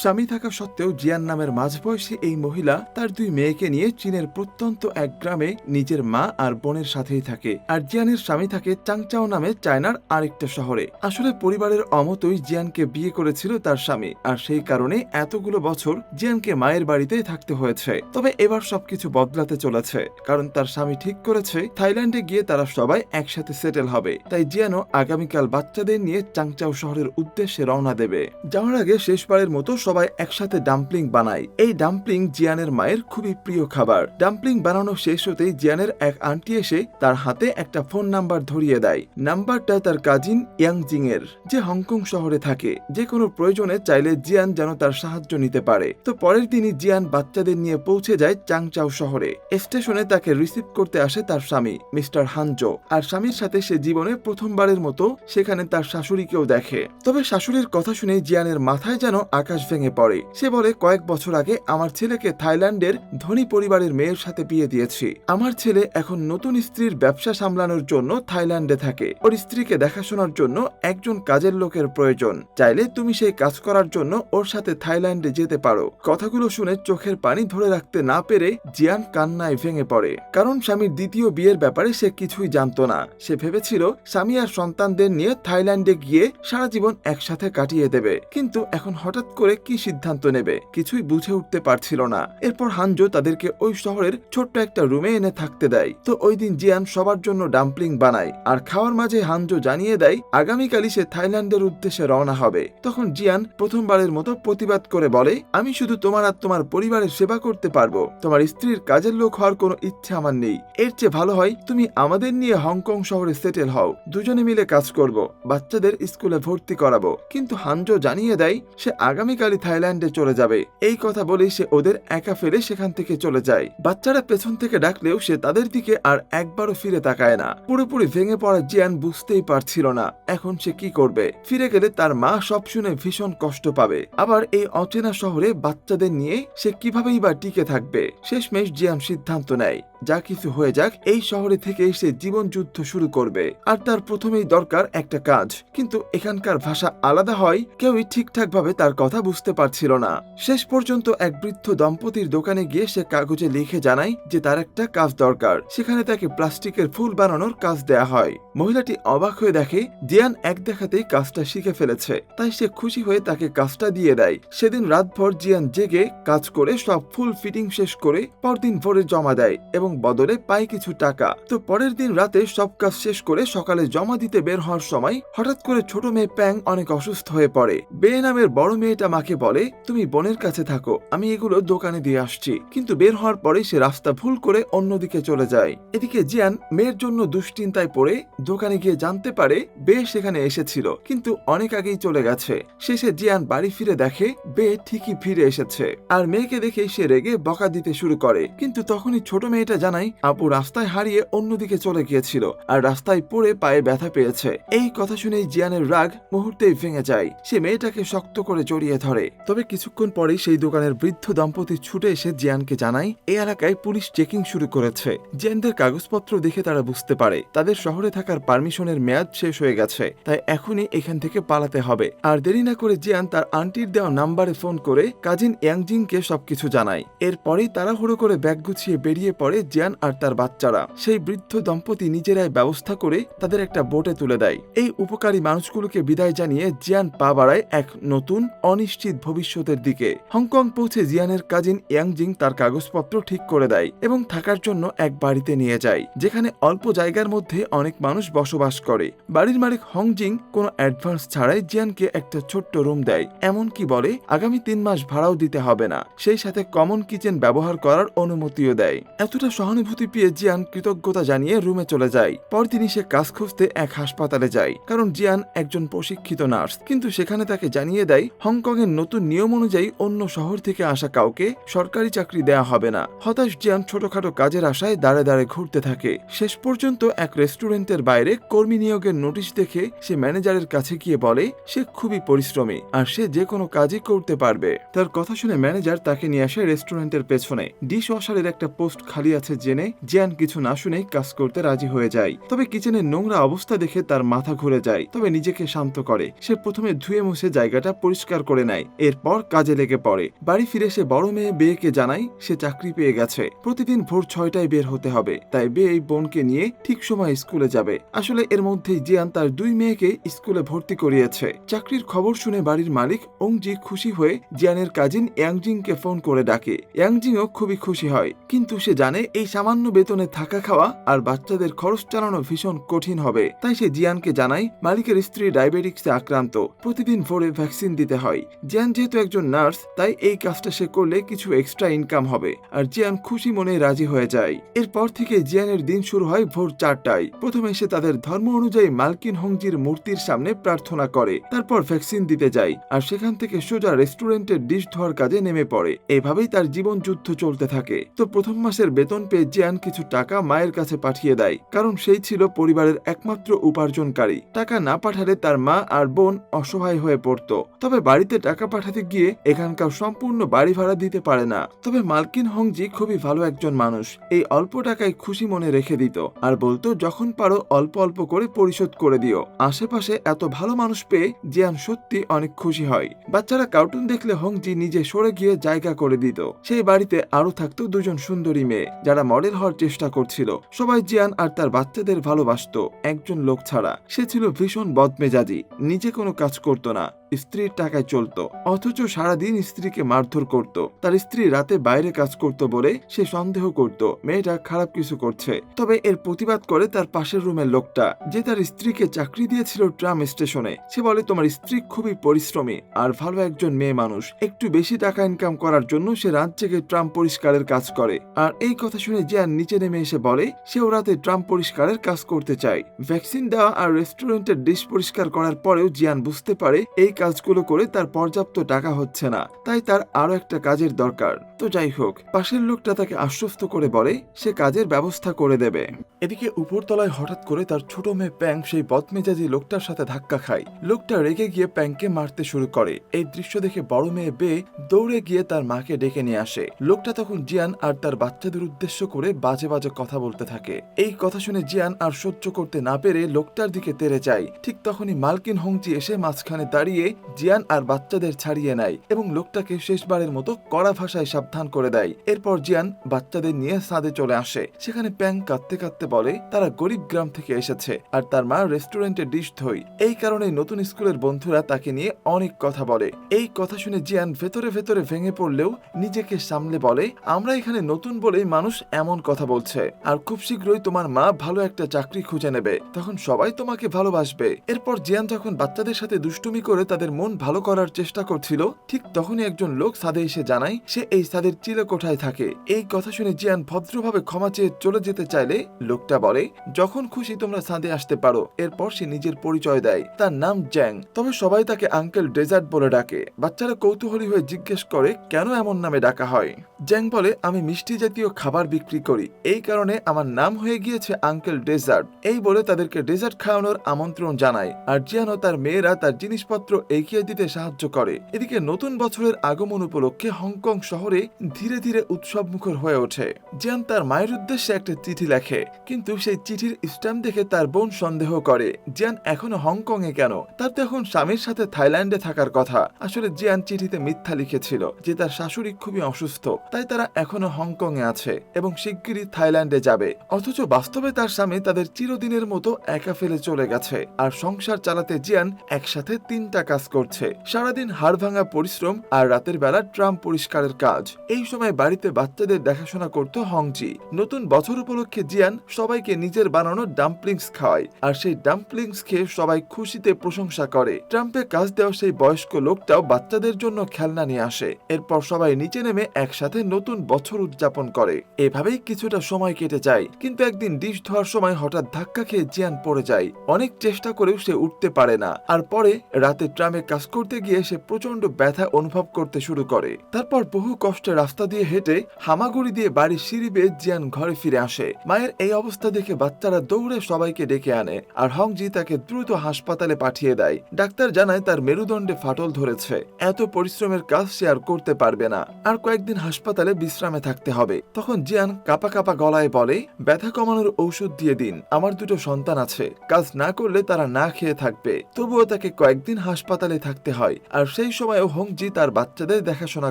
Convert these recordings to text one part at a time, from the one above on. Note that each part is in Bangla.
স্বামী থাকা সত্ত্বেও জিয়ান নামের মাঝবয়সী এই মহিলা তার 2 মেয়েকে নিয়ে চীনের প্রত্যন্ত এক গ্রামে নিজের মা আর বোনের সাথেই থাকে। আর জিয়ানের স্বামী থাকে চাংচাও নামে চায়নার আরেকটা শহরে। আসলে পরিবারের অমতই জিয়ানকে বিয়ে করেছিল তার স্বামী, আর সেই কারণে এতগুলো বছর জিয়ানকে মায়ের বাড়িতেই থাকতে হয়েছে। তবে এবার সবকিছু বদলাতে চলেছে, কারণ তার স্বামী ঠিক করেছে থাইল্যান্ডে গিয়ে তারা সবাই একসাথে সেটেল হবে। তাই জিয়ানও আগামীকাল বাচ্চাদের নিয়ে চাংচাও শহরের উদ্দেশ্যে রওনা দেবে। যাওয়ার আগে শেষবারের মতো সবাই একসাথে ডাম্পলিং বানায়। এই ডাম্পলিং জিয়ানের মায়ের খুবই প্রিয় খাবার। ডাম্পলিং বানানো শেষ হতেই জিয়ানের এক আন্টি এসে তার হাতে একটা ফোন নাম্বার ধরিয়ে দেয়। নাম্বারটা তার কাজিন ইয়াংজিং এর, যে হংকং শহরে থাকে। যে কোনো প্রয়োজনে চাইলে জিয়ান যেন তার সাহায্য নিতে পারে। তো পরের দিনই জিয়ান বাচ্চাদের নিয়ে পৌঁছে যায় চাংচাও শহরে। স্টেশনে তাকে রিসিভ করতে আসে তার স্বামী মিস্টার হানজো। আর স্বামীর সাথে সে জীবনে প্রথমবারের মতো সেখানে তার শাশুড়িকেও দেখে। তবে শাশুড়ির কথা শুনে জিয়ানের মাথায় যেন আকাশ ভেঙে পড়ে। সে বলে, কয়েক বছর আগে আমার ছেলেকে থাইল্যান্ডের ধনী পরিবারের মেয়ের সাথে বিয়ে দিয়েছি। আমার ছেলে এখন নতুন স্ত্রীর ব্যবসা সামলানোর জন্য থাইল্যান্ডে থাকে। ওর স্ত্রীকে দেখাশোনার জন্য একজন কাজের লোকের প্রয়োজন। চাইলে তুমি সেই কাজ করার জন্য ওর সাথে থাইল্যান্ডে যেতে পারো। কথাগুলো শুনে চোখের পানি ধরে রাখতে না পেরে জিয়ান কান্নায় ভেঙে পড়ে। কারণ স্বামীর দ্বিতীয় বিয়ের ব্যাপারে সে কিছুই জানতো না। সে ভেবেছিল স্বামী আর সন্তানদের নিয়ে থাইল্যান্ডে গিয়ে সারা জীবন একসাথে কাটিয়ে দেবে, কিন্তু এখন হঠাৎ করে কি সিদ্ধান্ত নেবে কিছুই বুঝে উঠতে পারছিল না। এরপর হানজো তাদেরকে ওই শহরের ছোট্ট একটা রুমে এনে থাকতে দেয়। তো ওই দিন জিয়ান সবার জন্য ডাম্পলিং বানায়। আর খাওয়ার মাঝে হানজো জানিয়ে দেয় আগামীকালই সে থাইল্যান্ডের উদ্দেশ্যে রওনা হবে। তখন জিয়ান প্রথমবারের মতো প্রতিবাদ করে বলে, আমি শুধু তোমার আর তোমার পরিবারের সেবা করতে পারবো, তোমার স্ত্রীর কাজের লোক হওয়ার কোনো ইচ্ছে আমার নেই। এর চেয়ে ভালো হয় তুমি আমাদের নিয়ে হংকং শহরে সেটেল হও, দুজনে মিলে কাজ করব, বাচ্চাদের স্কুলে ভর্তি করাবো। কিন্তু হানজো জানিয়ে দেয় সে আগামীকালই থাইল্যান্ডে চলে যাবে। এই কথা বলেই সে ওদের একা ফেলে সেখান থেকে চলে যায়। বাচ্চারা পেছন থেকে ডাকলেও সে তাদের দিকে আর একবারও ফিরে তাকায় না। পুরোপুরি ভেঙে পড়া জিয়ান বুঝতেই পারছিল না এখন সে কি করবে। ফিরে গেলে তার মা সব শুনে ভীষণ কষ্ট পাবে। আবার এই অচেনা শহরে বাচ্চাদের নিয়ে সে কিভাবেই বা টিকে থাকবে। শেষমেশ জিয়ান সিদ্ধান্ত নেয় যা কিছু হয়ে যাক এই শহরে থেকেই সে জীবন যুদ্ধ শুরু করবে। আর তার প্রথমেই দরকার একটা কাজ। কিন্তু এখানকার ভাষা আলাদা হয়, কেউই ঠিকঠাক ভাবে তার কথা বুঝতে পারছিল না। শেষ পর্যন্ত এক বৃদ্ধ দম্পতির দোকানে গিয়ে সে কাগজে লিখে জানায় যে তার একটা কাজ দরকার। সেখানে তাকে প্লাস্টিকের ফুল বানানোর কাজ দেয়া হয়। মহিলাটি অবাক হয়ে দেখে জিয়ান এক দেখাতেই কাজটা শিখে ফেলেছে। তাই সে খুশি হয়ে তাকে কাজটা দিয়ে দেয়। সেদিন রাতভর জিয়ান জেগে কাজ করে সব ফুল ফিটিং শেষ করে পরদিন ভোরে জমা দেয় এবং বদলে পায় কিছু টাকা। তো পরের দিন রাতে সব কাজ শেষ করে সকালে জমা দিতে বের হওয়ার সময় হঠাৎ করে ছোট মেয়ে প্যাং অনেক অসুস্থ হয়ে পড়ে। বে নামের বড় মেয়েটা মাকে বলে, তুমি বোনের কাছে থাকো, আমি এগুলো দোকানে দিয়ে আসছি। কিন্তু বের হওয়ার পরে সে রাস্তা ভুল করে অন্যদিকে চলে যায়। এদিকে জিয়ান মেয়ের জন্য দুশ্চিন্তায় পড়ে দোকানে গিয়ে জানতে পারে বে সেখানে এসেছিল, কিন্তু অনেক আগেই চলে গেছে। শেষে জিয়ান বাড়ি ফিরে দেখে বে ঠিকই ফিরে এসেছে। আর মেয়েকে দেখে সে রেগে বকা দিতে শুরু করে। কিন্তু তখনই ছোট মেয়েটা জানায় আপু রাস্তায় হারিয়ে অন্যদিকে চলে গিয়েছিল আর রাস্তায় পড়ে পায়ে ব্যথা পেয়েছে। এই কথা শুনেই জিয়ানের রাগ মুহূর্তেই ভেঙে যায়। সে মেয়েটাকে শক্ত করে জড়িয়ে ধরে। তবে কিছুক্ষণ পরেই সেই দোকানের বৃদ্ধ দম্পতি ছুটে এসে জিয়ানকে জানায় এই এলাকায় পুলিশ চেকিং শুরু করেছে। জিয়ানদের কাগজপত্র দেখে তারা বুঝতে পারে তাদের শহরে থাকার পারমিশনের মেয়াদ শেষ হয়ে গেছে। তাই এখনই এখান থেকে পালাতে হবে। আর দেরি না করে জিয়ান তার আন্টির দেওয়া নাম্বারে ফোন করে কাজিন ইয়াংজিংকে সবকিছু জানায়। এরপরেই তাড়াহুড়ো করে ব্যাগ গুছিয়ে বেরিয়ে পড়ে জিয়ান আর তার বাচ্চারা। সেই বৃদ্ধ দম্পতি নিজেরাই ব্যবস্থা করে তাদের একটা বোটে তুলে দেয়। এই উপকারী মানুষগুলোকে বিদায় জানিয়ে জিয়ান পা বাড়ায় এক নতুন অনিশ্চিত ভবিষ্যতের দিকে। হংকং পৌঁছে জিয়ানের কাজিন ইয়াংজিং তার কাগজপত্র ঠিক করে দেয় এবং থাকার জন্য এক বাড়িতে নিয়ে যায়, যেখানে অল্প জায়গার মধ্যে অনেক মানুষ বসবাস করে। বাড়ির মালিক হংজিং কোনো অ্যাডভান্স ছাড়াই জিয়ানকে একটা ছোট্ট রুম দেয়, এমনকি বলে আগামী 3 মাস ভাড়াও দিতে হবে না, সেই সাথে কমন কিচেন ব্যবহার করার অনুমতিও দেয়। এতটা সহানুভূতি পেয়ে জিয়ান কৃতজ্ঞতা জানিয়ে রুমে চলে যায়। পরদিনই সে কাজ খুঁজতে এক হাসপাতালে যায়, কারণ জিয়ান একজন প্রশিক্ষিত নার্স। কিন্তু সেখানে তাকে জানিয়ে দেয় হংকং এর নতুন নিয়ম অনুযায়ী অন্য শহর থেকে আসা কাউকে সরকারি চাকরি দেয়া হবে না। হতাশ জিয়ান ছোটখাটো কাজের আশায় দাঁড়ে দাঁড়ে ঘুরতে থাকে। শেষ পর্যন্ত এক রেস্টুরেন্টের বাইরে কর্মী নিয়োগের নোটিশ দেখে সে ম্যানেজারের কাছে গিয়ে বলে সে খুবই পরিশ্রমী আর সে যে কোনো কাজই করতে পারবে। তার কথা শুনে ম্যানেজার তাকে নিয়ে আসে রেস্টুরেন্টের পেছনে। ডিশ ওয়াশারের একটা পোস্ট খালি আছে জেনে জিয়ান কিছু না শুনেই কাজ করতে রাজি হয়ে যায়। তবে কিচেনের নোংরা অবস্থা দেখে তার মাথা ঘুরে যায়। তবে নিজেকে শান্ত করে সে প্রথমে ধুয়ে মুছে জায়গাটা পরিষ্কার করে নেয় এরপর কাজে লেগে পড়ে। বাড়ি ফিরে সে বড় মেয়ে বেকে জানায় সে চাকরি পেয়ে গেছে। প্রতিদিন ভোর 6টায় বের হতে হবে, তাই বে এই বোনকে নিয়ে ঠিক সময় স্কুলে যাবে। আসলে এর মধ্যেই জিয়ান তার 2 মেয়েকে স্কুলে ভর্তি করিয়েছে। চাকরির খবর শুনে বাড়ির মালিক ওংজি খুশি হয়ে জিয়ানের কাজিন ইয়াংজিংকে ফোন করে ডাকে। ইয়াংজিংও খুবই খুশি হয়, কিন্তু সে জানে এই সামান্য বেতনে থাকা খাওয়া আর বাচ্চাদের খরচ চালানো ভীষণ কঠিন হবে। তাই সে জিয়ানকে জানায় মালিকের স্ত্রী ডায়াবেটিক্সে আক্রান্ত, প্রতিদিন ভোরে ভ্যাকসিন দিতে হয়। জিয়ান যেহেতু একজন নার্স, তাই এই কাজটা সে করলে কিছু এক্সট্রা ইনকাম হবে। আর জিয়ান খুশি মনে রাজি হয়ে যায়। এরপর থেকে জিয়ানের দিন শুরু হয় ভোর 4টায়। প্রথমে সে তাদের ধর্ম অনুযায়ী মালকিন হংজির মূর্তির সামনে প্রার্থনা করে, তারপর ভ্যাকসিন দিতে যায় আর সেখান থেকে সোজা রেস্টুরেন্টের ডিশ ধোয়ার কাজে নেমে পড়ে। এভাবেই তার জীবন যুদ্ধ চলতে থাকে। তো প্রথম মাসের বেতন পেয়ে জিয়ান কিছু টাকা মায়ের কাছে পাঠিয়ে দেয়, কারণ সেই ছিল পরিবারের একমাত্র উপার্জনকারী। টাকা না পাঠালে তার মা আর বোন অসহায় হয়ে পড়তো। তবে বাড়িতে টাকা পাঠাতে গিয়ে এখানকার সম্পূর্ণ বাড়ি ভাড়া দিতে পারে না। তবে মালকিন হংজি খুবই ভালো একজন মানুষ, এই অল্প টাকায় খুশি মনে রেখে দিত আর বলতো যখন পারো অল্প অল্প করে পরিশোধ করে দিও। আশেপাশে এত ভালো মানুষ পেয়ে জিয়ান সত্যি অনেক খুশি হয়। বাচ্চারা কার্টুন দেখলে হংজি নিজে সরে গিয়ে জায়গা করে দিত। সেই বাড়িতে আরো থাকতো 2জন সুন্দরী মেয়ে, যারা মডেল হওয়ার চেষ্টা করছিল। সবাই জিয়ান আর তার বাচ্চাদের ভালোবাসতো, একজন লোক ছাড়া। সে ছিল ভীষণ বদমেজাজি, নিজে কোনো কাজ করত না, স্ত্রীর টাকায় চলতো, অথচ সারাদিন স্ত্রীকে মারধর করত। তার স্ত্রী রাতে বাইরে কাজ করত বলে সে সন্দেহ করত মেয়েটা খারাপ কিছু করছে। তবে এর প্রতিবাদ করে তার পাশের রুমের লোকটা, যে তার স্ত্রীকে চাকরি দিয়েছিল ট্রাম স্টেশনে। সে বলে তোমার স্ত্রী খুবই পরিশ্রমী আর ভালো একজন মেয়ে মানুষ, একটু বেশি টাকা ইনকাম করার জন্য সে রাত জেগে ট্রাম পরিষ্কারের কাজ করে। আর এই কথা শুনে জিয়ান নিচে নেমে এসে বলে সেও রাতে ট্রাম পরিষ্কারের কাজ করতে চায়। ভ্যাকসিন দেওয়া আর রেস্টুরেন্টের ডিশ পরিষ্কার করার পরেও জিয়ান বুঝতে পারে এই কাজগুলো করে তার পর্যাপ্ত টাকা হচ্ছে না, তাই তার আরো একটা কাজের দরকার। তো যাই হোক, পাশের লোকটা তাকে আশ্বস্ত করে বলে সে কাজের ব্যবস্থা করে দেবে। এদিকে উপরতলায় হঠাৎ করে তার ছোট মেয়ে প্যাং সেই বদমেজাজি লোকটার সাথে ধাক্কা খায়। লোকটা রেগে গিয়ে প্যাংকে মারতে শুরু করে। এই দৃশ্য দেখে বড় মেয়ে বে দৌড়ে গিয়ে তার মাকে ডেকে নিয়ে আসে। লোকটা তখন জিয়ান আর তার বাচ্চাদের উদ্দেশ্য করে বাজে বাজে কথা বলতে থাকে। এই কথা শুনে জিয়ান আর সহ্য করতে না পেরে লোকটার দিকে তেড়ে যায়। ঠিক তখনই মালকিন হংজি এসে মাঝখানে দাঁড়িয়ে জিয়ান আর বাচ্চাদের ছাড়িয়ে নেয় এবং লোকটাকে শেষবারের মতো কড়া ভাষায় সাবধান করে দেয়। এরপর জিয়ান বাচ্চাদের নিয়ে ছাদে চলে আসে। সেখানে প্যাং কাঁদতে কাঁদতে বলে তারা গরিব গ্রাম থেকে এসেছে আর তার মা রেস্টুরেন্টে ডিশ ধোয়, এই কারণে নতুন স্কুলের বন্ধুরা তাকে নিয়ে অনেক কথা বলে। এই কথা শুনে জিয়ান ভেতরে ভেতরে ভেঙে পড়লেও নিজেকে সামলে বলে আমরা এখানে নতুন বলেই মানুষ এমন কথা বলছে, আর খুব শীঘ্রই তোমার মা ভালো একটা চাকরি খুঁজে নেবে, তখন সবাই তোমাকে ভালোবাসবে। এরপর জিয়ান যখন বাচ্চাদের সাথে দুষ্টুমি করে তাদের মন ভালো করার চেষ্টা করছিল, ঠিক তখনই একজন লোক ছাদে এসে জানায় সে এই ছাদের চিলেকোঠায় থাকে। এই কথা শুনে জিয়ান ভদ্রভাবে ক্ষমা চেয়ে চলে যেতে চাইলে লোকটা বলে যখন খুশি তোমরা ছাদে আসতে পারো। এরপর সে নিজের পরিচয় দেয়, তার নাম জ্যাং, তবে সবাই তাকে আঙ্কেল ডেজার্ট বলে ডাকে। বাচ্চারা কৌতূহলী হয়ে জিজ্ঞেস করে কেন এমন নামে ডাকা হয়। জ্যাং বলে আমি মিষ্টি জাতীয় খাবার বিক্রি করি, এই কারণে আমার নাম হয়ে গিয়েছে আঙ্কেল ডেজার্ট। এই বলে তাদেরকে ডেজার্ট খাওয়ানোর আমন্ত্রণ জানায় আর জিয়ান ও তার মেয়েরা তার জিনিসপত্র এগিয়ে দিতে সাহায্য করে। এদিকে নতুন বছরের আগমন উপলক্ষে হংকং শহরে ধীরে ধীরে উৎসব মুখর হয়ে ওঠে। জিয়ান তার মায়ের উদ্দেশ্যে একটা চিঠি লেখে, কিন্তু সেই চিঠির স্ট্যাম্প দেখে তার বোন সন্দেহ করে জিয়ান এখনো হংকং এ কেন, তার তো এখন স্বামীর সাথে থাইল্যান্ডে থাকার কথা। আসলে জিয়ান চিঠিতে মিথ্যা লিখেছিল যে তার শাশুড়ি খুবই অসুস্থ, তাই তারা এখনো হংকং এ আছে এবং শিগগিরই থাইল্যান্ডে যাবে। অথচ বাস্তবে তার স্বামী তাদের চিরদিনের মতো একা ফেলে চলে গেছে আর সংসার চালাতে জিয়ান একসাথে 3টা কাজ করছে, সারাদিন হাড় ভাঙা পরিশ্রম আর রাতের বেলা ট্রাম পরিষ্কারের কাজ। এই সময় বাড়িতে বাচ্চাদের দেখাশোনা করত হংজি। নতুন বছর উপলক্ষে জিয়ান সবাইকে নিজের বানানো ডাম্পলিংস খাওয়ায় আর সেই ডাম্পলিংস খেয়ে সবাই খুশিতে প্রশংসা করে। ট্রাম্পে কাজ দেওয়া সেই বয়স্ক লোকটাও বাচ্চাদের জন্য খেলনা নিয়ে আসে। এরপর সবাই নিচে নেমে একসাথে নতুন বছর উদযাপন করে। এভাবেই কিছুটা সময় কেটে যায়, কিন্তু একদিন ডিশ ধোয়ার সময় হঠাৎ ধাক্কা খেয়ে জিয়ান পড়ে যায়। অনেক চেষ্টা করেও সে উঠতে পারে না আর পরে রাতে ট্রামে কাজ করতে গিয়ে সে প্রচন্ড ব্যথা অনুভব করতে শুরু করে। তারপর বহু কষ্টে রাস্তা দিয়ে হেঁটে হামাগুড়ি দিয়ে বাড়ির সিঁড়ি বেয়ে জিয়ান ঘরে ফিরে আসে। মায়ের এই অবস্থা অবস্থা দেখে বাচ্চারা দৌড়ে সবাইকে ডেকে আনে আর হংজি তাকে দ্রুত হাসপাতালে পাঠিয়ে দেয়। ডাক্তার জানায় তার মেরুদণ্ডে ফাটল ধরেছে, এত পরিশ্রমের কাজ সে আর করতে পারবে না, আর কয়েকদিন হাসপাতালে বিশ্রামে থাকতে হবে। তখন জিয়ান কাপা কাপা গলায় বলে, ব্যথা কমানোর ঔষধ দিয়ে দিন, আমার দুটো সন্তান আছে, কাজ না করলে তারা না খেয়ে থাকবে। তবুও তাকে কয়েকদিন হাসপাতালে থাকতে হয়, আর সেই সময়ও হংজি তার বাচ্চাদের দেখাশোনা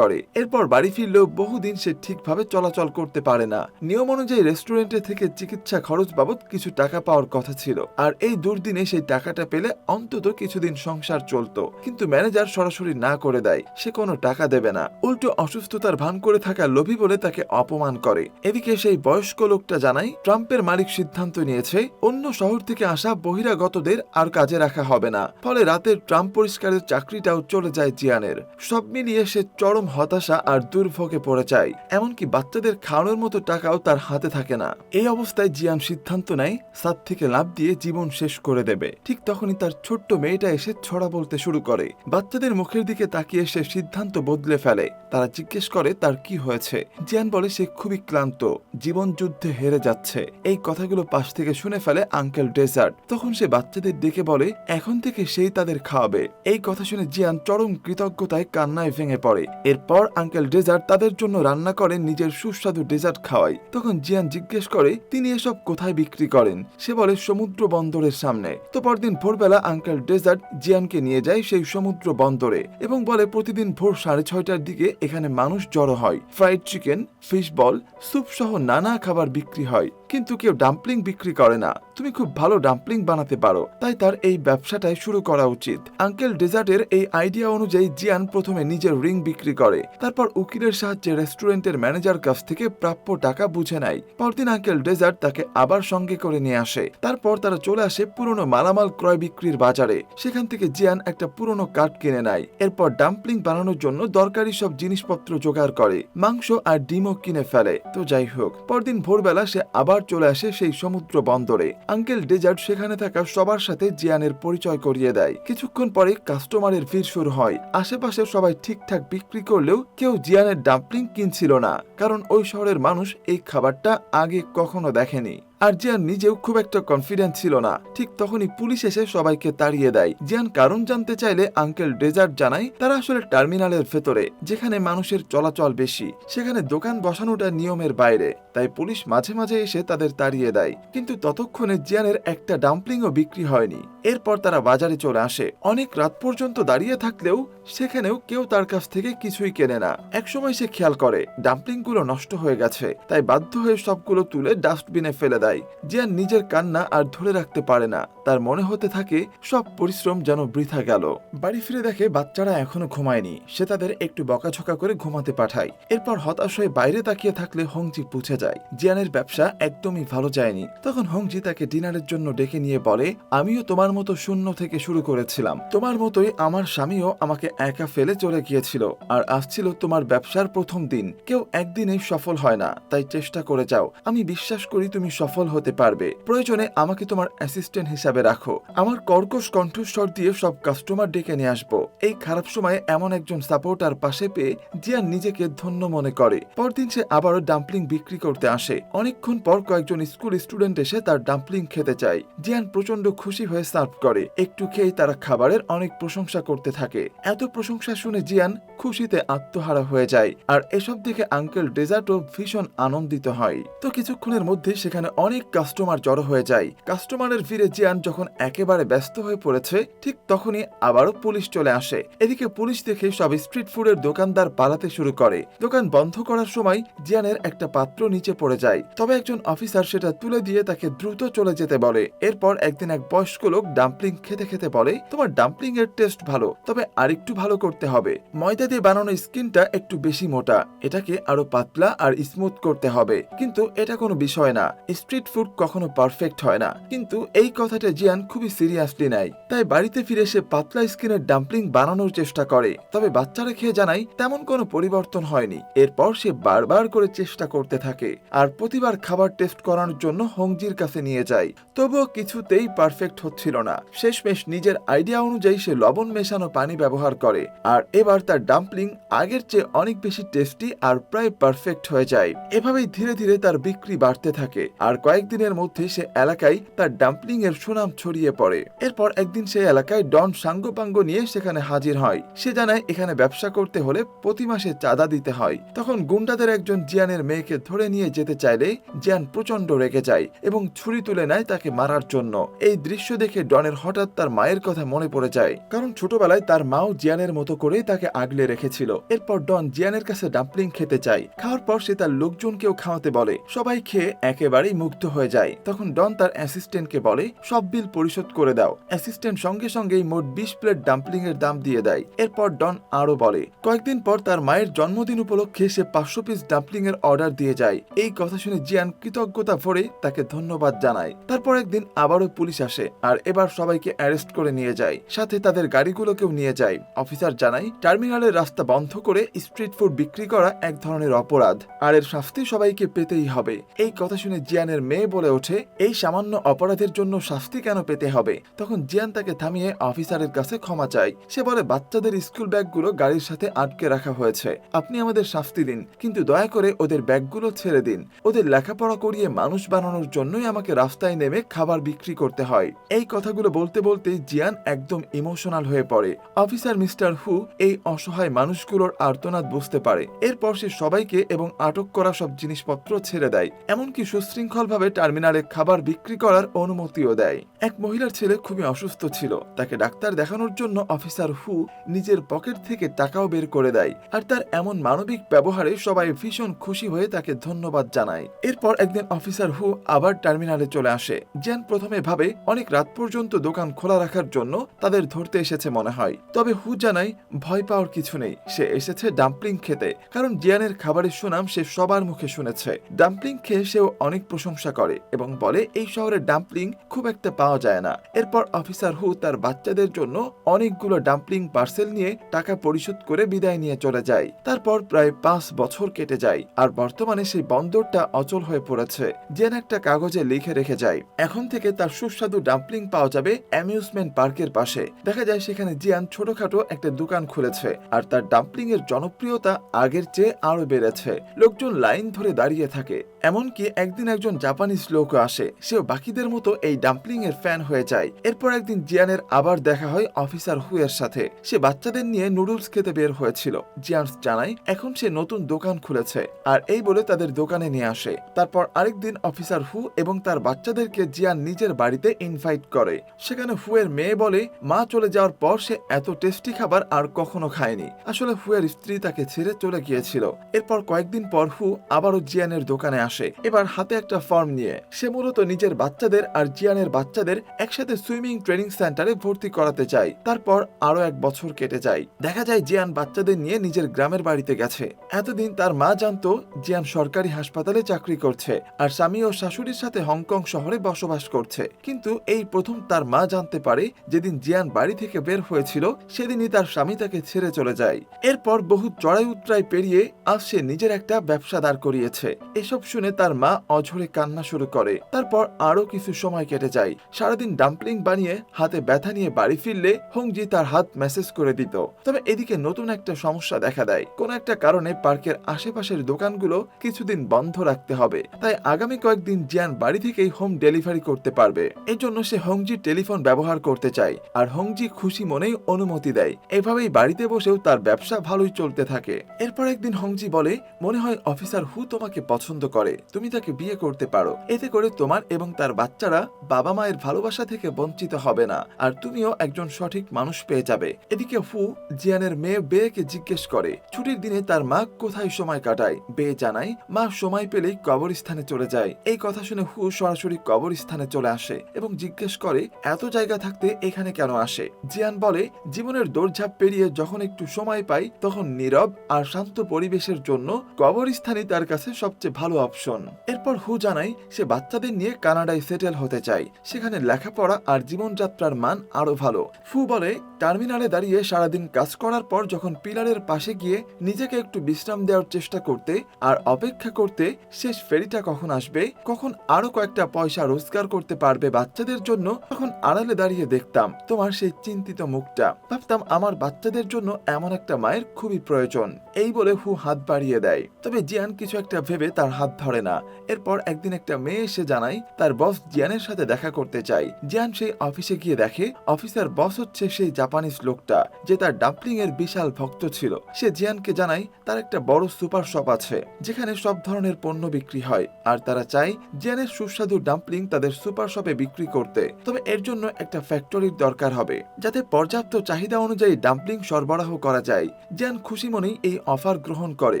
করে। এরপর বাড়ি ফিরলেও বহুদিন সে ঠিকভাবে চলাচল করতে পারে না। নিয়ম অনুযায়ী রেস্টুরেন্টে থেকে চিকিৎসা খরচ বাবদ কিছু টাকা পাওয়ার কথা ছিল, আর এই দুর্দিনে সেই টাকাটা পেলে অন্তত কিছুদিন সংসার চলতো। কিন্তু ম্যানেজার সরাসরি না করে দেয়, সে কোনো টাকা দেবে না, উল্টো অসুস্থতার ভান করে থাকা লোভী বলে তাকে অপমান করে। এদিকে সেই বয়স্ক লোকটা জানায় ট্রাম্পের মালিক সিদ্ধান্ত নিয়েছে অন্য শহর থেকে আসা বহিরাগতদের আর কাজে রাখা হবে না। ফলে রাতের ট্রাম্প পরিষ্কারের চাকরিটাও চলে যায় জিয়ানের। সব মিলিয়ে সে চরম হতাশা আর দুর্ভোগে পড়ে যায়, এমনকি বাচ্চাদের খাওয়ানোর মতো টাকাও তার হাতে থাকে না। এই অবস্থায় জিয়ান সিদ্ধান্ত নেয় ছাদ থেকে লাফ দিয়ে জীবন শেষ করে দেবে। ঠিক তখনই তার ছোট্ট মেয়েটা এসে ছড়া বলতে শুরু করে। বাচ্চাদের মুখের দিকে তাকিয়ে সে সিদ্ধান্ত বদলে ফেলে। তারা জিজ্ঞেস করে তার কি হয়েছে। জিয়ান বলে সে খুবই ক্লান্ত, জীবন যুদ্ধে হেরে যাচ্ছে। এই কথাগুলো পাশ থেকে শুনে ফেলে আঙ্কেল ডেজার্ট। তখন সে বাচ্চাদের ডেকে বলে এখন থেকে সেই তাদের খাওয়াবে। এই কথা শুনে জিয়ান চরম কৃতজ্ঞতায় কান্নায় ভেঙে পড়ে। এরপর আঙ্কেল ডেজার্ট তাদের জন্য রান্না করে নিজের সুস্বাদু ডেজার্ট খাওয়ায়। তখন জিয়ান জিজ্ঞেস করে তিনি এসব কোথায় বিক্রি করেন। সে বলে সমুদ্র বন্দরের সামনে। তো পরদিন ভোরবেলা আঙ্কেল ডেজার্ট জিয়ানকে নিয়ে যায় সেই সমুদ্র বন্দরে এবং বলে প্রতিদিন ভোর 6:30টার দিকে এখানে মানুষ জড়ো হয়। Fried chicken, fish ball, soup সহ নানা খাবার বিক্রি হয়, কিন্তু কেউ ডাম্পলিং বিক্রি করে না। তুমি খুব ভালো ডাম্পলিং বানাতে পারো, তাই তার এই ব্যবসাটাই শুরু করা উচিত। আঙ্কেল ডেজার্টের এই আইডিয়া অনুযায়ী জিয়ান প্রথমে নিজের রিং বিক্রি করে, তারপর উকিলের সাহায্যে রেস্টুরেন্টের ম্যানেজার কাছ থেকে প্রাপ্য টাকা বুঝে নেয়। পরদিন আঙ্কেল ডেজার্ট তাকে আবার সঙ্গে করে নিয়ে আসে। তারপর তারা চলে আসে পুরনো মালামাল ক্রয় বিক্রির বাজারে। সেখান থেকে জিয়ান একটা পুরনো কাঠ কিনে নেয়। এরপর ডাম্পলিং বানানোর জন্য দরকারি সব জিনিসপত্র জোগাড় করে, মাংস আর ডিমও কিনে ফেলে। তো যাই হোক, পরদিন ভোরবেলা সে আবার চলে আসে সেই সমুদ্র বন্দরে। আঙ্কেল ডেজার্ট সেখানে থাকা সবার সাথে জিয়ানের পরিচয় করিয়ে দেয়। কিছুক্ষণ পরে কাস্টমারের ভিড় শুরু হয়। আশেপাশে সবাই ঠিকঠাক বিক্রি করলেও কেউ জিয়ানের ডাম্পলিং কিনছিল না, কারণ ওই শহরের মানুষ এই খাবারটা আগে কখনো দেখেনি। আর জিয়ান নিজেও খুব একটা কনফিডেন্ট ছিল না। ঠিক তখনই পুলিশ এসে সবাইকে তাড়িয়ে দেয়। জিয়ান কারণ জানতে চাইলে আঙ্কেল ডেজার্ট জানায় তারা আসলে টার্মিনালের ভেতরে, যেখানে মানুষের চলাচল বেশি, সেখানে দোকান বসানোটা নিয়মের বাইরে, তাই পুলিশ মাঝে মাঝে এসে তাদের তাড়িয়ে দেয়। কিন্তু ততক্ষণে জিয়ানের একটা ডাম্পলিংও বিক্রি হয়নি। এরপর তারা বাজারে চলে আসে। অনেক রাত পর্যন্ত দাঁড়িয়ে থাকলেও সেখানেও কেউ তার কাছ থেকে কিছুই কেনে না। একসময় সে খেয়াল করে ডাম্পলিংগুলো নষ্ট হয়ে গেছে, তাই বাধ্য হয়ে সবগুলো তুলে ডাস্টবিনে ফেলে দেয়। জিয়ান নিজের কান্না আর ধরে রাখতে পারে না। তার মনে হতে থাকে সব পরিশ্রম যেন বৃথা গেল। বাড়ি ফিরে দেখে বাচ্চারা এখনো ঘুমায়নি। সে তাদের একটু বকাঝকা করে ঘুমাতে পাঠায়। এরপর হতাশ হয়ে বাইরে তাকিয়ে থাকলে হংজি বুঝে যায় জিয়ানের ব্যবসা একদমই ভালো যায়নি। তখন হংজি তাকে ডিনারের জন্য ডেকে নিয়ে বলে, আমিও তোমার মতো শূন্য থেকে শুরু করেছিলাম। তোমার মতোই আমার স্বামীও আমাকে একা ফেলে চলে গিয়েছিল, আর আসছিল তোমার ব্যবসার প্রথম দিন। কেউ একদিনেই সফল হয় না, তাই চেষ্টা করে যাও। আমি বিশ্বাস করি তুমি সফল হতে পারবে। প্রয়োজনে আমাকে তোমার অ্যাসিস্ট্যান্ট হিসাবে রাখো। আমার কর্কশ কণ্ঠস্বর দিয়ে সব কাস্টমার ডেকে নিয়ে আসবো। এই খারাপ সময়ে এমন একজন সাপোর্টার পাশে পেয়ে জিয়ান নিজেকে ধন্য মনে করে। পরদিন সে আবারও ডাম্পলিং বিক্রি করতে আসে। অনেকক্ষণ পর কয়েকজন স্কুল স্টুডেন্ট এসে তার ডাম্পলিং খেতে চায়। জিয়ান প্রচন্ড খুশি হয়ে সার্ভ করে। একটু খেয়ে তারা খাবারের অনেক প্রশংসা করতে থাকে। এত প্রশংসা শুনে জিয়ান খুশিতে আত্মহারা হয়ে যায়, আর এসব দেখে আঙ্কেল ডেজার্টও ভীষণ আনন্দিত হয়। তো কিছুক্ষণের মধ্যে সেখানে অনেক কাস্টমার জড়ো হয়ে যায়। কাস্টমারের ভিড়ে জিয়ান যখন একেবারে ব্যস্ত হয়ে পড়েছে, ঠিক তখনই আবারও পুলিশ চলে আসে। এদিকে পুলিশ দেখে সব স্ট্রিট ফুডের দোকানদার পালাতে শুরু করে। দোকান বন্ধ করার সময় জিয়ানের একটা পাত্র নিচে পড়ে যায়, তবে একজন অফিসার সেটা তুলে দিয়ে তাকে দ্রুত চলে যেতে বলে। এরপর একদিন এক বয়স্ক লোক ডাম্পলিং খেতে খেতে বলে, তোমার ডাম্পলিং এর টেস্ট ভালো, তবে আরেকটু ভালো করতে হবে। ময়দা দিয়ে বানানো স্কিনটা একটু বেশি মোটা, এটাকে আরো পাতলা আর স্মুথ করতে হবে। কিন্তু এটা কোনো বিষয় না, স্ট্রিট ফুড কখনো পারফেক্ট হয় না। কিন্তু এই কথাটা জিয়ান খুবই সিরিয়াসলি নেয়। তাই বাড়িতে ফিরে সে পাতলা স্কিনের ডাম্পলিং বানানোর চেষ্টা করে, তবে বাচ্চারা খেয়ে জানায় তেমন কোনো পরিবর্তন হয়নি। এরপর সে বারবার করে চেষ্টা করতে থাকে, আর প্রতিবার খাবার টেস্ট করানোর জন্য হংজির কাছে নিয়ে যায়। তবুও কিছুতেই পারফেক্ট হচ্ছিল না। শেষমেশ নিজের আইডিয়া অনুযায়ী সে লবণ মেশানো পানি ব্যবহার করে, আর এবার তার ডাম্পলিং আগের চেয়ে অনেক বেশি টেস্টি আর প্রায় পারফেক্ট হয়ে যায়। এভাবেই ধীরে ধীরে তার বিক্রি বাড়তে থাকে, আর কয়েকদিনের মধ্যে সে এলাকায় তার ডাম্পলিং এর সুনাম ছড়িয়ে পড়ে। এরপর একদিন সে এলাকায় ডন সাঙ্গপাঙ্গ নিয়ে সেখানে হাজির হয়। সে জানায় এখানে ব্যবসা করতে হলে প্রতি মাসে চাঁদা দিতে হয়। তখন গুন্ডাদের একজন জিয়ানের মেয়েকে ধরে নিয়ে যেতে চাইলে জিয়ান প্রচন্ড রেগে যায় এবং ছুরি তুলে নেয় তাকে মারার জন্য। এই দৃশ্য দেখে ডনের হঠাৎ তার মায়ের কথা মনে পড়ে যায়, কারণ ছোটবেলায় তার মাও জিয়ানের মতো করেই তাকে আগলে রেখেছিল। এরপর ডন জিয়ানের কাছে ডাম্পলিং খেতে চায়। খাওয়ার পর সে তার লোকজনকেও খাওয়াতে বলে। সবাই খেয়ে একেবারেই মুগ্ধ হয়ে যায়। তখন ডন তার অ্যাসিস্ট্যান্টকে বলে সব বিল পরিশোধ করে দাও। অ্যাসিস্ট্যান্ট সঙ্গে সঙ্গেই মোট 20 প্লেট ডাম্পলিং এর দাম দিয়ে দেয়। এরপর ডন আরো বলে কয়েকদিন পর তার মায়ের জন্মদিন উপলক্ষে সে 500 পিস ডাম্পলিং এর অর্ডার দিয়ে যায়। এই কথা শুনে জিয়ান কৃতজ্ঞতা ভরে তাকে ধন্যবাদ জানায়। তারপর একদিন আবারও পুলিশ আসে আর এবার সবাইকে অ্যারেস্ট করে নিয়ে যায়, সাথে তাদের গাড়িগুলোকেও নিয়ে যায়। অফিসার জানায় টার্মিনালের রাস্তা বন্ধ করে স্ট্রিট ফুড বিক্রি করা এক ধরনের অপরাধ, আর এর শাস্তি সবাইকে পেতেই হবে। এই কথা শুনে জিয়ানের মেয়ে বলে ওঠে এই সামান্য অপরাধের জন্য শাস্তি কেন পেতে হবে? তখন জিয়ান তাকে থামিয়ে অফিসারের কাছে ক্ষমা চায়। সে বলে বাচ্চাদের স্কুল ব্যাগগুলো গাড়ির সাথে আটকে রাখা হয়েছে, আপনি আমাদের শাস্তি দিন, কিন্তু দয়া করে ওদের ব্যাগগুলো ছেড়ে দিন। ওদের লেখাপড়া করিয়ে মানুষ বানানোর জন্যই আমাকে রাস্তায় নেমে খাবার বিক্রি করতে হয়। এই কথাগুলো বলতে বলতে জিয়ান একদম ইমোশনাল হয়ে পড়ে। অফিসার মিস্টার হু এই অসহায় মানুষগুলোর আর্তনাদ বুঝতে পারে। এরপর সে সবাইকে এবং আটক করা সব জিনিসপত্র ছেড়ে দেয়, এমনকি সুশৃঙ্খলভাবে টার্মিনালে খাবার বিক্রি করার অনুমতিও দেয়। এক মহিলার ছেলে খুবই অসুস্থ ছিল, তাকে ডাক্তার দেখানোর জন্য অফিসার হু নিজের পকেট থেকে টাকাও বের করে দেয়, আর তার এমন মানবিক ব্যবহারে সবাই ভীষণ খুশি হয়ে তাকে ধন্যবাদ জানায়। এরপর একদিন অফিসার হু আবার টার্মিনালে চলে আসে। জিয়ান প্রথমে ভাবে অনেক রাত পর্যন্ত দোকান খোলা রাখার জন্য তাদের ধরতে এসেছে মনে হয়, তবে হু জানায় ভয় পাওয়ার কিছু নেই, সে এসেছে ডাম্পলিং খেতে, কারণ জিয়ানের খাবারের সুনাম সে সবার মুখে শুনেছে। ডাম্পলিং খেয়ে সেও অনেক প্রশংসা করে এবং বলে এই শহরে ডাম্পলিং খুব একটা পাওয়া যায় না। এরপর অফিসার হু তার বাচ্চাদের জন্য অনেকগুলো ডাম্পলিং পার্সেল নিয়ে টাকা পরিশোধ করে বিদায় নিয়ে চলে যায়। তারপর প্রায় 5 বছর কেটে যায় আর বর্তমানে সেই বন্দরটা অচল হয়ে পড়েছে। জিয়ান একটা কাগজে লিখে রেখে যায় এখন থেকে তার সুস্বাদু ডাম্পলিং পাওয়া যাবে অ্যামিউজমেন্ট পার্কের পাশে। দেখা যায় সেখানে জিয়ান ছোটখাটো একটা দোকান খুলেছে আর তার ডাম্পলিং এর জনপ্রিয়তা আগের চেয়ে আরো বেড়েছে। লোকজন লাইন ধরে দাঁড়িয়ে থাকে, এমনকি একদিন একজন জাপানিজ লোকও আসে, সেও বাকিদের মতো এই ডাম্পলিং এর ফ্যান হয়ে যায়। এরপর একদিন জিয়ানের আবার দেখা হয় অফিসার হু এর সাথে। সে বাচ্চাদের নিয়ে নুডলস খেতে বের হয়েছিল। জিয়ান জানায় এখন সে নতুন দোকান খুলেছে আর এই বলে তাদের দোকানে নিয়ে আসে। তারপর আরেকদিন অফিসার হু এবং তার বাচ্চাদেরকে জিয়ান নিজের বাড়িতে ইনভাইট করে। সেখানে হু এর মেয়ে বলে মা চলে যাওয়ার পর সে এত টেস্টি খাবার আর কখনো খায়নি। আসলে হু এর স্ত্রী তাকে ছেড়ে চলে গিয়েছিল। এরপর কয়েকদিন পর হু আবারও জিয়ানের দোকানে আসে, এবার হাতে একটা ফর্ম নিয়ে। সে মূলত নিজের বাচ্চাদের আর জিয়ানের বাচ্চাদের একসাথে সুইমিং ট্রেনিং সেন্টারে ভর্তি করাতে চায়। তারপর আরো 1 বছর কেটে যায়। দেখা যায় জিয়ান বাচ্চাদের নিয়ে নিজের গ্রামের বাড়িতে গেছে। এতদিন তার মা জানতো জিয়ান সরকারি হাসপাতালে চাকরি করছে আর স্বামী ও শাশুড়ির সাথে হংকং শহরে বসবাস করছে, কিন্তু এই প্রথম তার মা জানতে পারে যেদিন জিয়ান বাড়ি থেকে বের হয়েছিল সেদিনই তার স্বামী তাকে ছেড়ে চলে যায়। এরপর বহু চড়াই উতরাই পেরিয়ে আজ সে নিজের একটা ব্যবসা দাঁড় করিয়েছে। এসব শুনে তার মা অঝরে কান্না শুরু করে। তারপর আরো কিছু সময় কেটে যায়। সারাদিন ডাম্পলিং বানিয়ে হাতে ব্যথা নিয়ে বাড়ি ফিরলে হংজি তার হাত মেসেজ করে দিত। তবে এদিকে নতুন একটা সমস্যা দেখা দেয়। কোন একটা কারণে পার্কের আশেপাশের দোকানগুলো কিছুদিন বন্ধ রাখতে হবে, তাই আগামী কয়েকদিন জিয়ান বাড়ি থেকেই হোম ডেলিভারি করতে পারবে। এই জন্য সে হংজি টেলিফোন ব্যবহার করতে চায় আর হংজি খুশি মনেই অনুমতি দেয়। এভাবেই বাড়িতে বসেও তার ব্যবসা ভালোই চলতে থাকে। এরপর একদিন হংজি বলে মনে হয় অফিসার হু তোমাকে পছন্দ করে, তুমি তাকে বিয়ে করতে পারো, এতে করে তোমার এবং তার বাচ্চারা বাবা মায়ের ভালোবাসা থেকে বঞ্চিত হবে না আর তুমিও একজন সঠিক মানুষ পেয়ে যাবে। এদিকে হু জিয়ানের মেয়ে বেকে জিজ্ঞেস করে ছুটির দিনে তার মা কোথায় সময় কাটায়। বে জানায় মা সময় পেলেই কবরস্থানে চলে যায়। এই কথা শুনে হু সরাসরি কবরস্থানে চলে আসে এবং জিজ্ঞেস করে এত জায়গা থাকতে এখানে কেন আসে। জিয়ান বলে জীবনের দৌড়ঝাঁপ পেরিয়ে যখন একটু সময় পাই তখন নীরব আর শান্ত পরিবেশের জন্য কবরস্থানই তার কাছে সবচেয়ে ভালো অপশন। এরপর হু জানায় সে বাচ্চাদের নিয়ে কানাডায় সেটেল হতে চায়, সেখানে লেখাপড়া আর জীবনযাত্রার মান আরো ভালো। ফু বলে টার্মিনালে দাঁড়িয়ে সারাদিন কাজ করার পর যখন পিলারের পাশে গিয়ে নিজেকে একটু বিশ্রাম দেওয়ার চেষ্টা করতে আর অপেক্ষা করতে শেষ ফেরিটা কখন আসবে, কখন আরো কয়েকটা পয়সা রোজগার করতে পারবে বাচ্চাদের জন্য, তখন আড়ালে দাঁড়িয়ে দেখতাম তোমার সেই চিন্তিত মুখটা। ভাবতাম আমার বাচ্চাদের জন্য এমন একটা মায়ের খুবই প্রয়োজন। এই বলে হু হাত বাড়িয়ে দেয়। তবে জিয়ান কিছু একটা ভেবে তার হাত ধরে না। এরপর একদিন একটা মেয়ে এসে জানায় তার বস জিয়ানের সাথে দেখা করতে চাই। জিয়ান সেই অফিসে গিয়ে দেখে অফিসার বস হচ্ছে সেই জাপানিজ লোকটা যে তার ডাম্পলিং এর বিশাল ভক্ত ছিল। সে জিয়ানকে জানায় তার একটা বড় সুপার শপ আছে যেখানে সব ধরনের পণ্য বিক্রি হয়, আর তারা চায় জিয়ানের সুস্বাদু ডাম্পলিং তাদের সুপার শপে বিক্রি করতে। তবে এর জন্য একটা ফ্যাক্টরির দরকার হবে যাতে পর্যাপ্ত চাহিদা অনুযায়ী ডাম্পলিং সরবরাহ করা যায়। জিয়ান খুশি মনেই এই অফার গ্রহণ করে।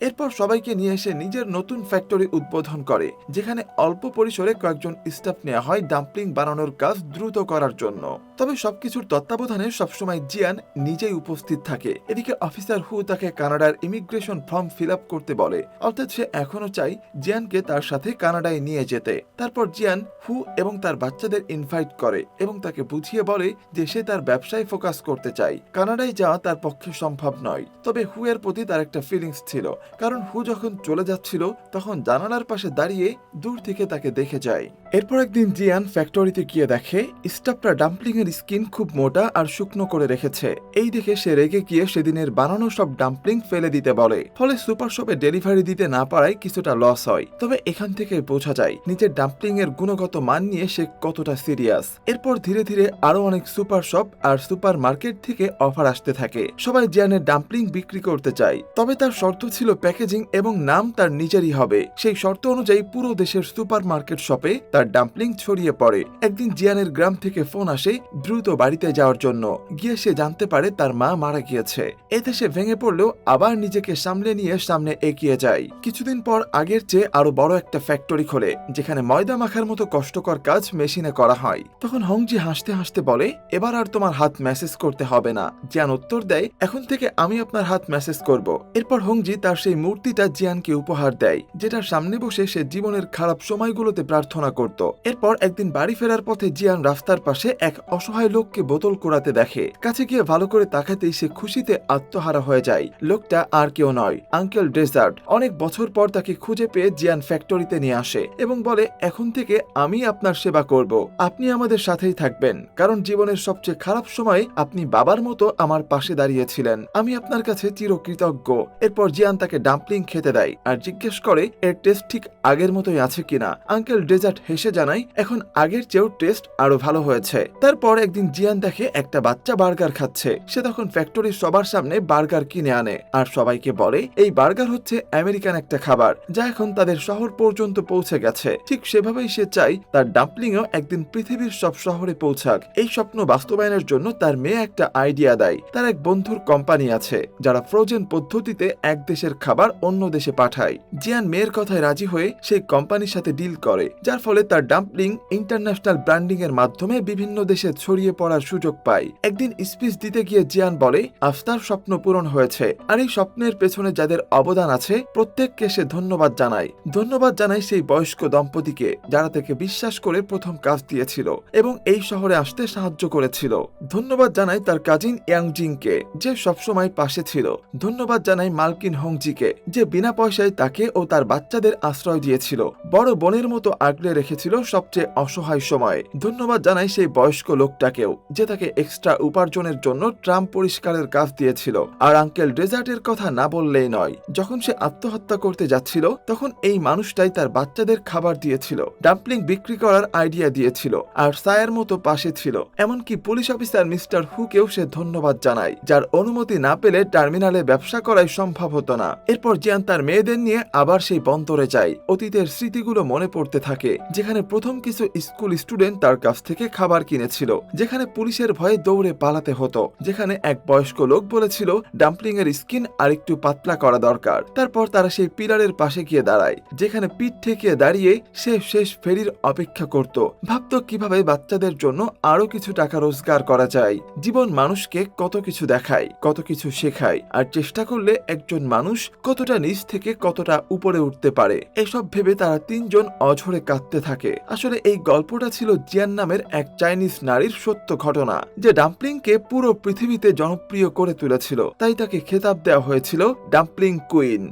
এরপর সবাইকে নিয়ে এসে নিজের নতুন ফ্যাক্টরি উদ্বোধন করে যেখানে অল্প পরিসরে কয়েকজন স্টাফ নেওয়া হয় ডাম্পলিং বানানোর কাজ দ্রুত করার জন্য। তবে সবকিছুর তত্ত্বাবধানে সবসময় জিয়ান নিজেই উপস্থিত থাকে। এদিকে অফিসার হু তাকে কানাডার ইমিগ্রেশন ফর্ম ফিল আপ করতে বলে, অর্থাৎ সে এখনো চাই জিয়ানকে তার সাথে কানাডায় নিয়ে যেতে। তারপর জিয়ান হু এবং তার বাচ্চাদের ইনভাইট করে এবং তাকে বুঝিয়ে বলে যে সে তার ব্যবসায় ফোকাস করতে চায়, কানাডায় যাওয়া তার পক্ষে সম্ভব নয়। তবে হু এর প্রতি তার একটা ফিলিংস ছিল, কারণ হু যখন চলে যাচ্ছিল তখন জানালার পাশে দাঁড়িয়ে দূর থেকে তাকে দেখে যায়। এরপর একদিন জিয়ান ফ্যাক্টরিতে গিয়ে দেখে স্টাফরা ডাম্পলিং এর স্কিন খুব মোটা আর শুকনো করে রেখেছে। এই দেখে সে রেগে গিয়ে সেদিনের বানানো সব ডাম্পলিং ফেলে দিতে বলে। ফলে সুপার শপে ডেলিভারি দিতে না পারায় কিছুটা লস হয়। তবে এখান থেকে বোঝা যায় নিজের ডাম্পলিং এর গুণগত মান নিয়ে সে কতটা সিরিয়াস। এরপর ধীরে ধীরে আরো অনেক সুপার শপ আর সুপার মার্কেট থেকে অফার আসতে থাকে। সবাই জিয়ানের ডাম্পলিং বিক্রি করতে চায়, তবে তার শর্ত ছিল প্যাকেজিং এবং নাম তার নিজেরই হবে। সেই শর্ত অনুযায়ী পুরো দেশের সুপার মার্কেট শপে তার ডাম্পলিং ছড়িয়ে পড়ে। একদিন জিয়ানের গ্রাম থেকে ফোন আসে দ্রুত বাড়িতে যাওয়ার জন্য। গিয়ে সে জানতে পারে তার মা মারা গিয়েছে। এতে সে ভেঙে পড়লেও আবার নিজেকে সামলে নিয়ে সামনে এগিয়ে যায়। কিছুদিন পর আগের চেয়ে আরো বড় একটা ফ্যাক্টরি খোলে যেখানে ময়দা মাখার মতো কষ্টকর কাজ মেশিনে করা হয়। তখন হংজি হাসতে হাসতে বলে, এবার আর তোমার হাত মেসেজ করতে হবে না। জিয়ান উত্তর দেয়, এখন থেকে আমি আপনার হাত মেসেজ করব। এরপর হংজি তার সেই মূর্তিটা জিয়ানকে উপহার দেয়, যেটার সামনে বসে সে জীবনের খারাপ সময়গুলোতে প্রার্থনা করত। এরপর একদিন বাড়ি ফেরার পথে জিয়ান রাস্তার পাশে এক অসহায় লোককে বোতল কুড়াতে দেখে। কাছে গিয়ে ভালো করে তাকাতেই সে খুশিতে আত্মহারা হয়ে যায়। লোকটা আর কেউ নয়, আঙ্কেল ডেজার্ট। অনেক বছর পর তাকে খুঁজে পেয়ে জিয়ান ফ্যাক্টরিতে নিয়ে আসে এবং বলে, এখন থেকে আমি আপনার সেবা করব, আপনি আমাদের সাথেই থাকবেন, কারণ জীবনের সবচেয়ে খারাপ সময়ে আপনি বাবার মতো আমার পাশে দাঁড়িয়েছিলেন। আমি আপনার কাছে চিরকৃতজ্ঞ। এরপর জিয়ান তাকে ডাম্পলিং খেতে দেয় আর জিজ্ঞেস করে এর টেস্ট ঠিক আগের মতোই আছে কিনা। আঙ্কেল ডেজার্ট হেসে জানায়, এখন আগের চেয়েও টেস্ট আরো ভালো হয়েছে। তারপর একদিন জিয়ান দেখে একটা বাচ্চা বার্গার খাচ্ছে। সে তখন ফ্যাক্টরির সবার সামনে বার্গার কিনে আনে আর সবাইকে বলে এই বার্গার হচ্ছে আমেরিকান একটা খাবার যা এখন তাদের শহর পর্যন্ত পৌঁছে গেছে। ঠিক সেভাবেই সে চায় তার ডাম্পলিংও একদিন পৃথিবীর সব শহরে পৌঁছাক। এই স্বপ্ন বাস্তবায়নের জন্য তার মেয়ে একটা আইডিয়া দেয়। তার এক বন্ধুর কোম্পানি আছে যারা ফ্রোজেন পদ্ধতিতে এক দেশের খাবার অন্য দেশে পাঠায়। জিয়ান মেয়ের কথায় রাজি হয়ে সেই কোম্পানির সাথে ডিল করে, যার ফলে তার ডাম্পলিং ইন্টারন্যাশনাল ব্র্যান্ডিং এর মাধ্যমে বিভিন্ন দেশে ছড়িয়ে পড়ার সুযোগ পায়। একদিন স্পিচ দিতে গিয়ে জিয়ান বলে আফতার স্বপ্ন পূরণ হয়েছে, আর এই স্বপ্নের পেছনে যাদের অবদান আছে প্রত্যেককে সে ধন্যবাদ জানায়। ধন্যবাদ জানায় সেই বয়স্ক দম্পতিকে যারা তাকে বিশ্বাস করে প্রথম কাজ দিয়েছিল এবং এই শহরে আসতে সাহায্য করেছিল। ধন্যবাদ জানায় তার কাজিন ইয়াংজিংকে যে সবসময় পাশে ছিল। ধন্যবাদ জানায় মালকিন হংজিকে যে বিনা পয়সায় তাকে ও তার বাচ্চাদের আশ্রয় দিয়েছিল, বড় বোনের মতো আগলে রেখেছিল সবচেয়ে অসহায় সময়ে। ধন্যবাদ জানায় সেই বয়স্ক লোকটাকেও যে তাকে এক্সট্রা উপার্জনের জন্য ট্রাম পরিষ্কারের কাজ দিয়েছিল। আর আঙ্কেল ডেজার্টের কথা না বললেই নয়, যখন সে আত্মহত্যা করতে যাচ্ছিল তখন এই মানুষটাই তার বাচ্চাদের খাবার দিয়েছিল, ডাম্পলিং বিক্রি করার আইডিয়া দিয়েছিল আর সায়ের মতো পাশে ছিল। এমনকি পুলিশ অফিসার মিস্টার হুকেও সে ধন্যবাদ জানায়, যার অনুমতি না পেলে টার্মিনালে ব্যবসা করাই সম্ভব হতো না। এরপর জিয়ান তার মেয়েদের নিয়ে আবার সেই বন্দরে যায়। অতীতের স্মৃতিগুলো মনে পড়তে থাকে, যেখানে প্রথম কিছু স্কুল স্টুডেন্ট তার কাছ থেকে খাবার কিনেছিল, যেখানে পুলিশের ভয়ে দৌড়ে পালাতে হতো, যেখানে এক বয়স্ক লোক বলেছিল ডাম্পলিং এর স্কিন আরেকটু পাতলা করা দরকার। তারপর তারা সেই পিলারের পাশে গিয়ে দাঁড়ায়, যেখানে পিঠ ঠেকিয়ে দাঁড়িয়ে সে শেষ ফেরির অপেক্ষা করত। ভাবত কিভাবে বাচ্চাদের জন্য আরো কিছু টাকা রোজগার করা যায়। জীবন মানুষকে কত কিছু দেখায়, কত কিছু শেখায়, আর চেষ্টা করলে একজন মানুষ কতটা নিচ থেকে কতটা উপরে উঠতে পারে। এসব ভেবে তারা তিনজন অঝরে কাঁদতে থাকে। আসলে এই গল্পটা ছিল জিয়ান নামের এক চাইনিজ নারীর সত্য ঘটনা, যে ডাম্পলিং ডাম্পলিংকে পুরো পৃথিবীতে জনপ্রিয় করে তুলেছিল, তাই তাকে খেতাব দেওয়া হয়েছিল ডাম্পলিং কুইন।